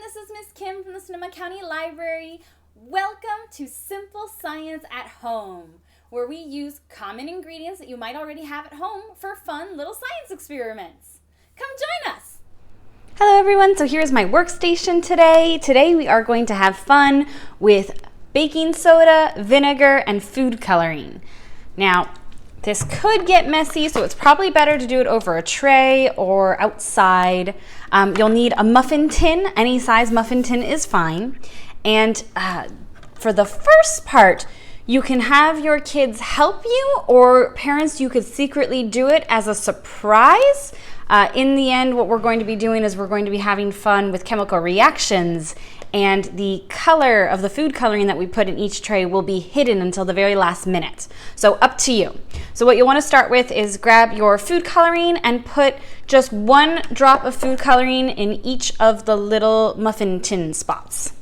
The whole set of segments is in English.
this is Miss Kim from the Sonoma County Library. Welcome to Simple Science at Home, where we use common ingredients that you might already have at home for fun little science experiments. Come join us! Hello everyone, so here's my workstation today. Today we are going to have fun with baking soda, vinegar, and food coloring. Now, this could get messy, so it's probably better to do it over a tray or outside. You'll need a muffin tin. Any size muffin tin is fine. And for the first part, you can have your kids help you, or parents, you could secretly do it as a surprise. In the end, what we're going to be doing is we're going to be having fun with chemical reactions, and the color of the food coloring that we put in each tray will be hidden until the very last minute. So up to you. So what you want to start with is grab your food coloring and put just 1 drop of food coloring in each of the little muffin tin spots.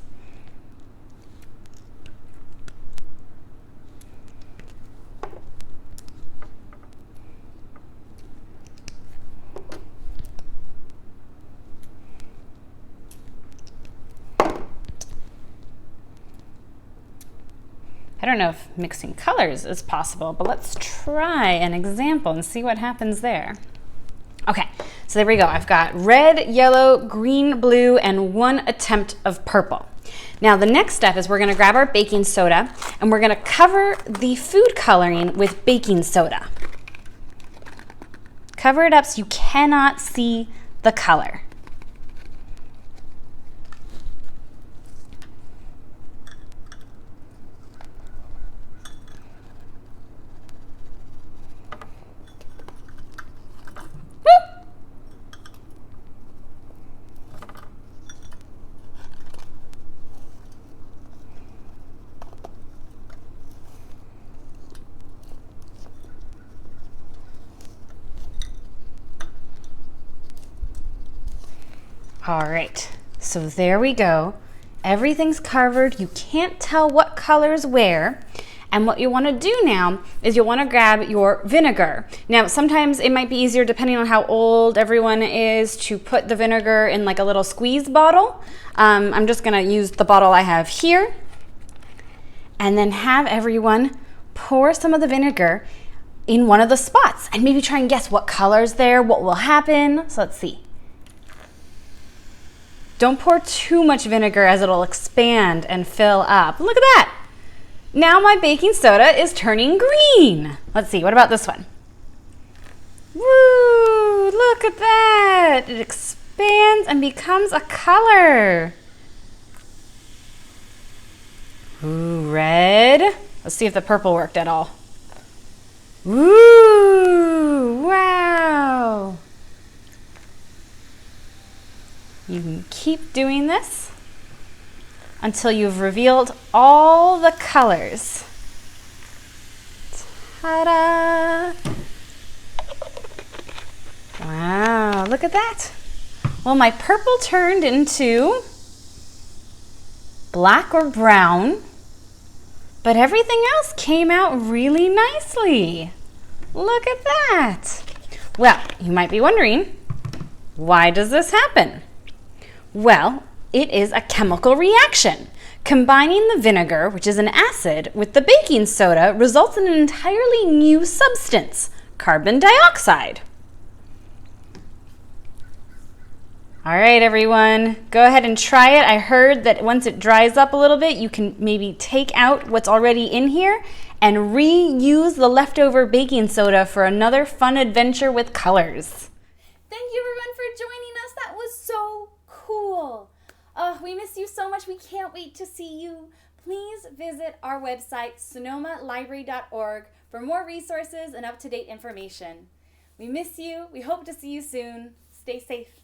I don't know if mixing colors is possible, but let's try an example and see what happens there. Okay, so there we go. I've got red, yellow, green, blue, and 1 attempt of purple. Now the next step is we're gonna grab our baking soda and we're gonna cover the food coloring with baking soda. Cover it up so you cannot see the color. All right, so there we go. Everything's covered. You can't tell what color's where. And what you want to do now is you'll want to grab your vinegar. Now, sometimes it might be easier, depending on how old everyone is, to put the vinegar in like a little squeeze bottle. I'm just going to use the bottle I have here. And then have everyone pour some of the vinegar in one of the spots. And maybe try and guess what color's there, what will happen. So let's see. Don't pour too much vinegar as it'll expand and fill up. Look at that. Now my baking soda is turning green. Let's see, what about this one? Woo, look at that. It expands and becomes a color. Ooh, red. Let's see if the purple worked at all. Woo, wow. You can keep doing this until you've revealed all the colors. Ta-da! Wow, look at that. Well, my purple turned into black or brown, but everything else came out really nicely. Look at that. Well, you might be wondering, why does this happen? Well, it is a chemical reaction. Combining the vinegar, which is an acid, with the baking soda results in an entirely new substance, carbon dioxide. All right, everyone, go ahead and try it. I heard that once it dries up a little bit, you can maybe take out what's already in here and reuse the leftover baking soda for another fun adventure with colors. Thank you, everyone, for joining us. That was so cool. Oh, we miss you so much. We can't wait to see you. Please visit our website, sonomalibrary.org, for more resources and up-to-date information. We miss you. We hope to see you soon. Stay safe.